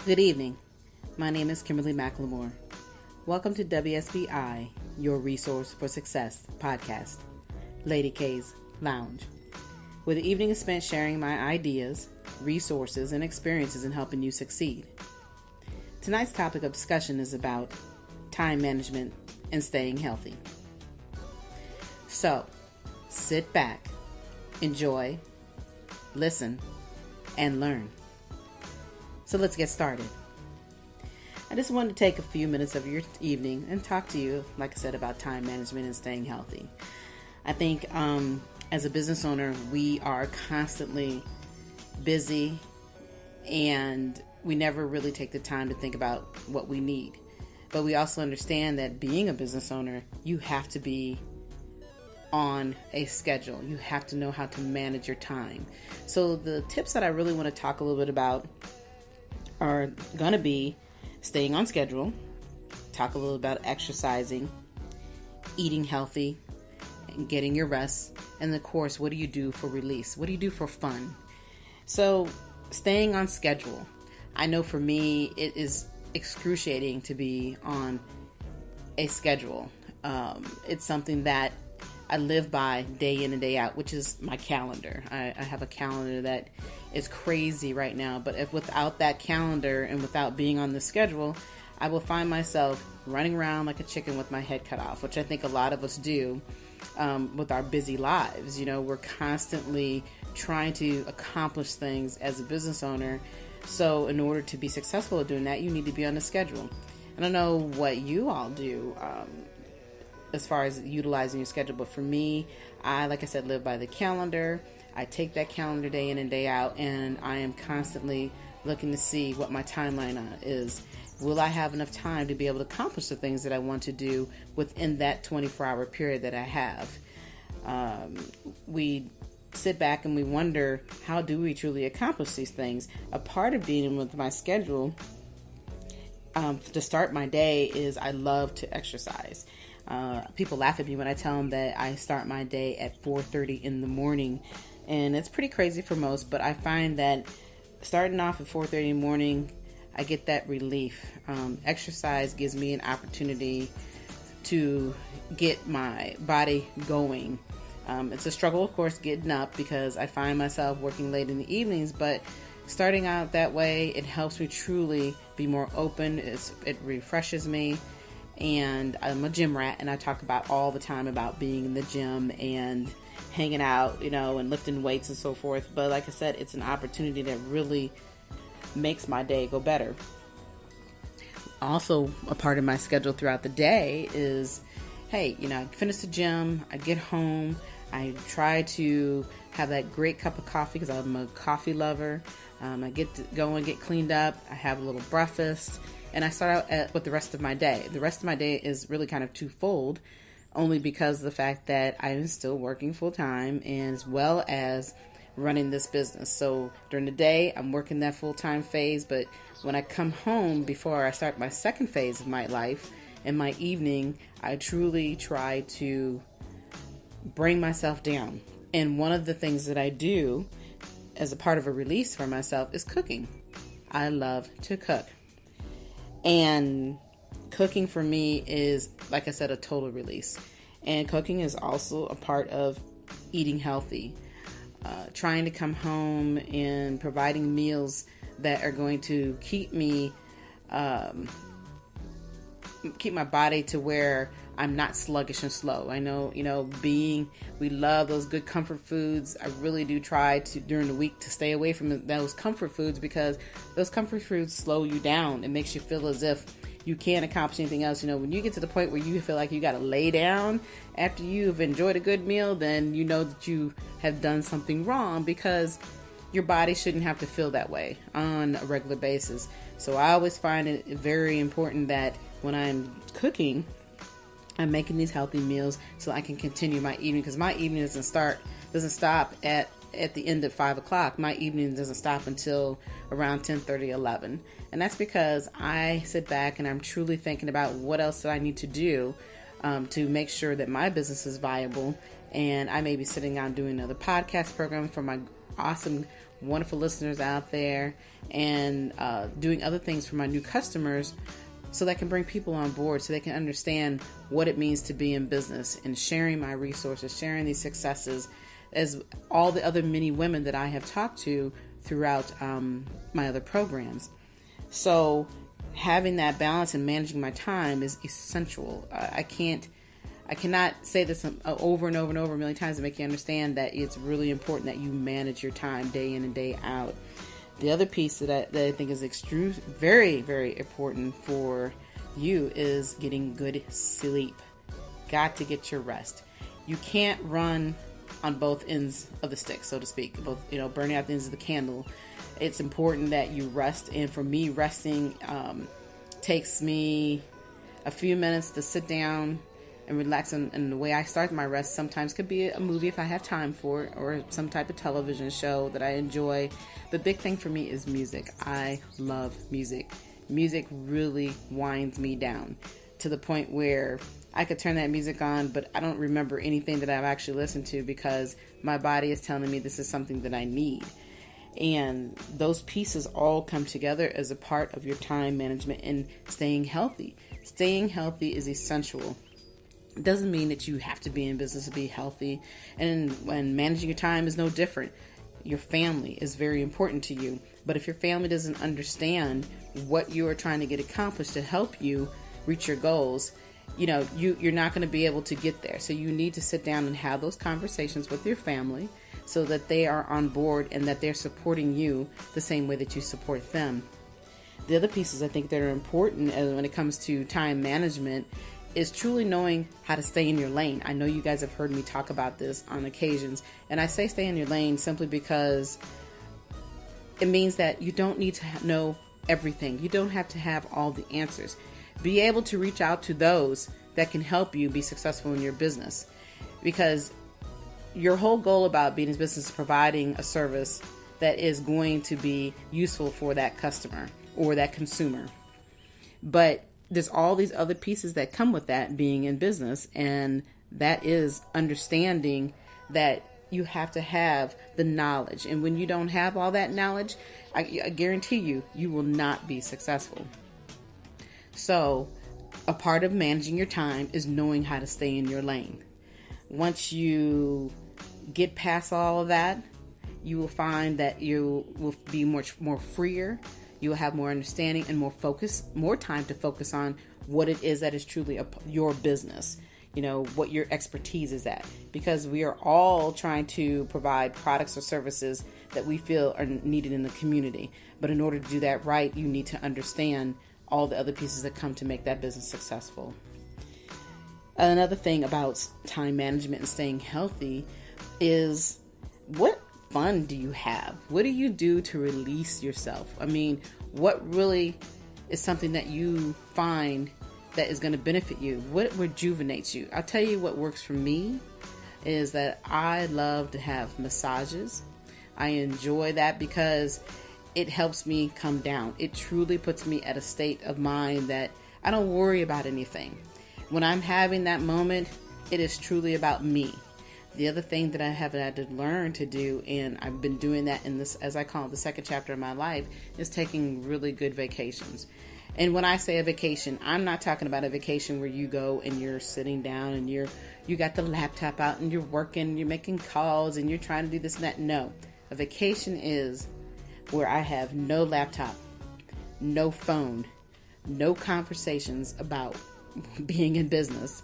Good evening. My name is Kimberly McLemore. Welcome to WSBI, your Resource for Success podcast, Lady K's Lounge, where the evening is spent sharing my ideas, resources, and experiences in helping you succeed. Tonight's topic of discussion is about time management and staying healthy. So, sit back, enjoy, listen, and learn. So let's get started. I just wanted to take a few minutes of your evening and talk to you, like I said, about time management and staying healthy. I think as a business owner, we are constantly busy and we never really take the time to think about what we need. But we also understand that being a business owner, you have to be on a schedule. You have to know how to manage your time. So the tips that I really want to talk a little bit about are going to be staying on schedule, talk a little about exercising, eating healthy, and getting your rest, and of course, what do you do for release? What do you do for fun? So, staying on schedule. I know for me, it is excruciating to be on a schedule. It's something that I live by day in and day out, which is my calendar. I have a calendar that is crazy right now, but if without that calendar and without being on the schedule, I will find myself running around like a chicken with my head cut off, which I think a lot of us do with our busy lives. You know, we're constantly trying to accomplish things as a business owner. So in order to be successful at doing that, you need to be on the schedule. I don't know what you all do as far as utilizing your schedule, but for me, I, like I said, live by the calendar. I take that calendar day in and day out, and I am constantly looking to see what my timeline is. Will I have enough time to be able to accomplish the things that I want to do within that 24-hour period that I have? We sit back and we wonder, how do we truly accomplish these things? A part of dealing with my schedule to start my day is I love to exercise. People laugh at me when I tell them that I start my day at 4:30 in the morning, and it's pretty crazy for most, but I find that starting off at 4:30 in the morning, I get that relief. Exercise gives me an opportunity to get my body going. It's a struggle, of course, getting up because I find myself working late in the evenings, but starting out that way, it helps me truly be more open. It refreshes me. And I'm a gym rat, and I talk about all the time about being in the gym and hanging out, you know, and lifting weights and so forth. But like I said, it's an opportunity that really makes my day go better. Also, a part of my schedule throughout the day is, hey, you know, I finish the gym, I get home, I try to have that great cup of coffee because I'm a coffee lover. I get to go and get cleaned up, I have a little breakfast, and I start out with the rest of my day. The rest of my day is really kind of twofold, only because of the fact that I am still working full time and as well as running this business. So during the day, I'm working that full time phase, but when I come home before I start my second phase of my life, in my evening, I truly try to bring myself down. And one of the things that I do as a part of a release for myself is cooking. I love to cook. And cooking for me is, like I said, a total release. And cooking is also a part of eating healthy. Trying to come home and providing meals that are going to keep me, keep my body to where I'm not sluggish and slow. I know, you know, we love those good comfort foods. I really do try to, during the week, to stay away from those comfort foods because those comfort foods slow you down. It makes you feel as if you can't accomplish anything else. You know, when you get to the point where you feel like you got to lay down after you've enjoyed a good meal, then you know that you have done something wrong because your body shouldn't have to feel that way on a regular basis. So I always find it very important that when I'm cooking, I'm making these healthy meals so I can continue my evening, because my evening doesn't stop at the end of 5 o'clock. My evening doesn't stop until around 10:30, 11. And that's because I sit back and I'm truly thinking about what else that I need to do to make sure that my business is viable. And I may be sitting down doing another podcast program for my awesome, wonderful listeners out there, and doing other things for my new customers, so that I can bring people on board, so they can understand what it means to be in business, and sharing my resources, sharing these successes, as all the other many women that I have talked to throughout my other programs. So having that balance and managing my time is essential. I cannot say this over and over and over a million times to make you understand that it's really important that you manage your time day in and day out. The other piece that I think is very, very important for you is getting good sleep. Got to get your rest. You can't run on both ends of the stick, so to speak, burning out the ends of the candle. It's important that you rest. And for me, resting takes me a few minutes to sit down and relax. And the way I start my rest sometimes could be a movie if I have time for it, or some type of television show that I enjoy. The big thing for me is music. I love music. Music really winds me down to the point where I could turn that music on, but I don't remember anything that I've actually listened to, because my body is telling me this is something that I need. And those pieces all come together as a part of your time management and staying healthy. Staying healthy is essential. It doesn't mean that you have to be in business to be healthy. And when managing your time is no different. Your family is very important to you. But if your family doesn't understand what you are trying to get accomplished to help you reach your goals, you're not going to be able to get there. So you need to sit down and have those conversations with your family, so that they are on board and that they're supporting you the same way that you support them. The other pieces I think that are important when it comes to time management is truly knowing how to stay in your lane. I know you guys have heard me talk about this on occasions, and I say stay in your lane simply because it means that you don't need to know everything. You don't have to have all the answers. Be able to reach out to those that can help you be successful in your business, because your whole goal about being in business is providing a service that is going to be useful for that customer or that consumer. But there's all these other pieces that come with that being in business, and that is understanding that you have to have the knowledge. And when you don't have all that knowledge, I guarantee you will not be successful. So a part of managing your time is knowing how to stay in your lane. Once you get past all of that, you will find that you will be much more freer. You will have more understanding and more focus, more time to focus on what it is that is truly your business. What your expertise is at. Because we are all trying to provide products or services that we feel are needed in the community. But in order to do that right, you need to understand all the other pieces that come to make that business successful. Another thing about time management and staying healthy is, what fun do you have? What do you do to release yourself? I mean, what really is something that you find that is going to benefit you? What rejuvenates you? I'll tell you what works for me is that I love to have massages. I enjoy that because it helps me come down. It truly puts me at a state of mind that I don't worry about anything. When I'm having that moment, it is truly about me. The other thing that I have had to learn to do, and I've been doing that in this, as I call it, the second chapter of my life, is taking really good vacations. And when I say a vacation, I'm not talking about a vacation where you go and you're sitting down and you got the laptop out and you're working, you're making calls and you're trying to do this and that. No, a vacation is where I have no laptop, no phone, no conversations about being in business.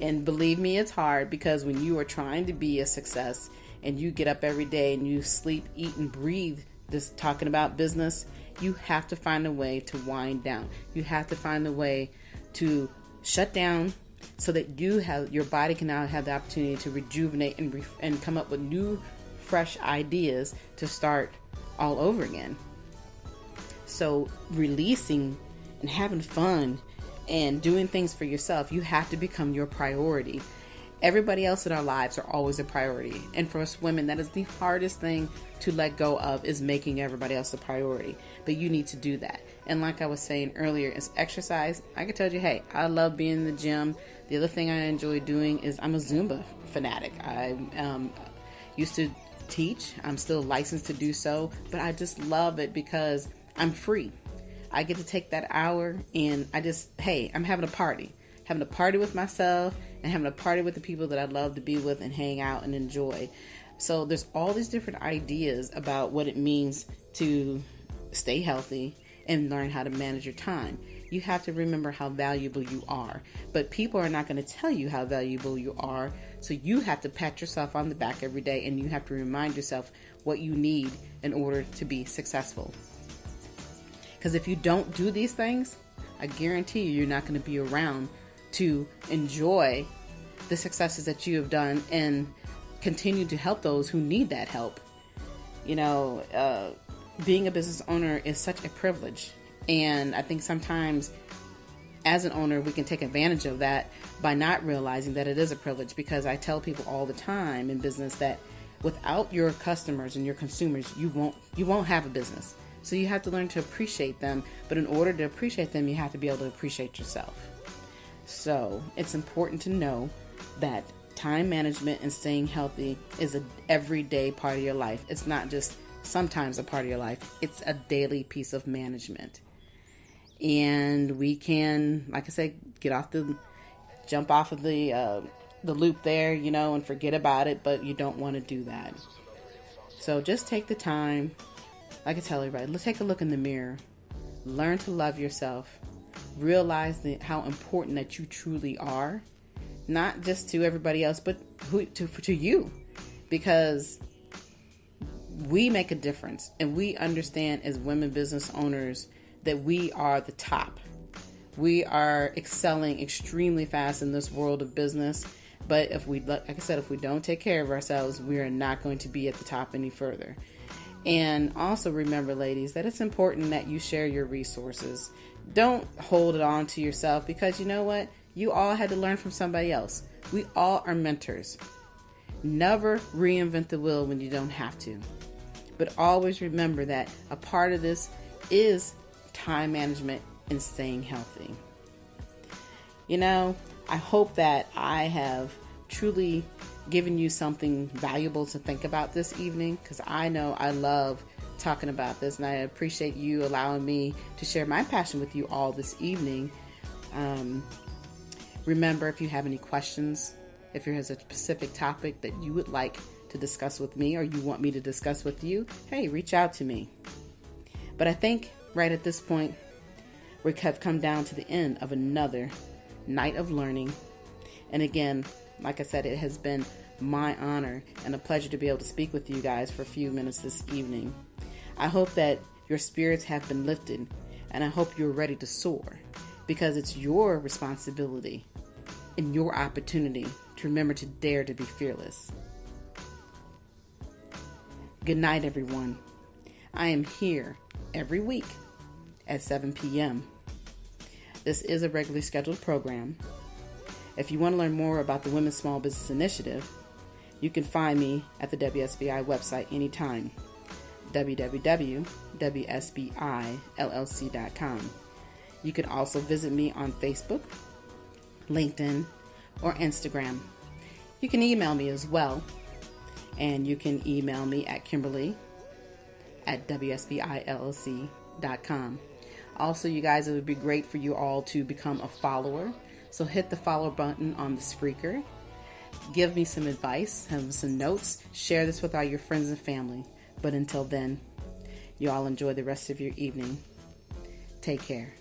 And believe me, it's hard, because when you are trying to be a success and you get up every day and you sleep, eat, and breathe this talking about business, you have to find a way to wind down. You have to find a way to shut down so that your body can now have the opportunity to rejuvenate and come up with new, fresh ideas to start all over again. So releasing and having fun and doing things for yourself, you have to become your priority. Everybody else in our lives are always a priority. And for us women, that is the hardest thing to let go of, is making everybody else a priority. But you need to do that. And like I was saying earlier, is exercise. I can tell you, hey, I love being in the gym. The other thing I enjoy doing is I'm a Zumba fanatic. I used to teach. I'm still licensed to do so, but I just love it because I'm free. I get to take that hour and I'm having a party. Having a party with myself and having a party with the people that I love to be with and hang out and enjoy. So there's all these different ideas about what it means to stay healthy and learn how to manage your time. You have to remember how valuable you are. But people are not going to tell you how valuable you are. So you have to pat yourself on the back every day, and you have to remind yourself what you need in order to be successful. Because if you don't do these things, I guarantee you're not going to be around to enjoy the successes that you have done and continue to help those who need that help. You know, being a business owner is such a privilege. And I think sometimes as an owner, we can take advantage of that by not realizing that it is a privilege, because I tell people all the time in business that without your customers and your consumers, you won't have a business. So you have to learn to appreciate them. But in order to appreciate them, you have to be able to appreciate yourself. So it's important to know that time management and staying healthy is an everyday part of your life. It's not just sometimes a part of your life. It's a daily piece of management. And we can, like I said, jump off of the loop there, and forget about it, but you don't want to do that. So just take the time. Like I tell everybody, let's take a look in the mirror. Learn to love yourself. Realize how important that you truly are. Not just to everybody else, but to you. Because we make a difference. And we understand as women business owners that we are the top. We are excelling extremely fast in this world of business. But if we don't take care of ourselves, we are not going to be at the top any further. And also remember, ladies, that it's important that you share your resources. Don't hold it on to yourself, because you know what? You all had to learn from somebody else. We all are mentors. Never reinvent the wheel when you don't have to. But always remember that a part of this is time management and staying healthy. I hope that I have truly given you something valuable to think about this evening, because I know I love talking about this, and I appreciate you allowing me to share my passion with you all this evening. Remember, if you have any questions, if there's a specific topic that you would like to discuss with me or you want me to discuss with you, hey, reach out to me. But I think right at this point, we have come down to the end of another night of learning. And again, like I said, it has been my honor and a pleasure to be able to speak with you guys for a few minutes this evening. I hope that your spirits have been lifted, and I hope you're ready to soar, because it's your responsibility and your opportunity to remember to dare to be fearless. Good night, everyone. I am here every week at 7 p.m. This is a regularly scheduled program. If you want to learn more about the Women's Small Business Initiative, you can find me at the WSBI website anytime, www.wsbillc.com. You can also visit me on Facebook, LinkedIn, or Instagram. You can email me as well, and you can email me at Kimberly at wsbillc.com. Also, you guys, it would be great for you all to become a follower. So hit the follow button on the Spreaker. Give me some advice, have some notes. Share this with all your friends and family. But until then, you all enjoy the rest of your evening. Take care.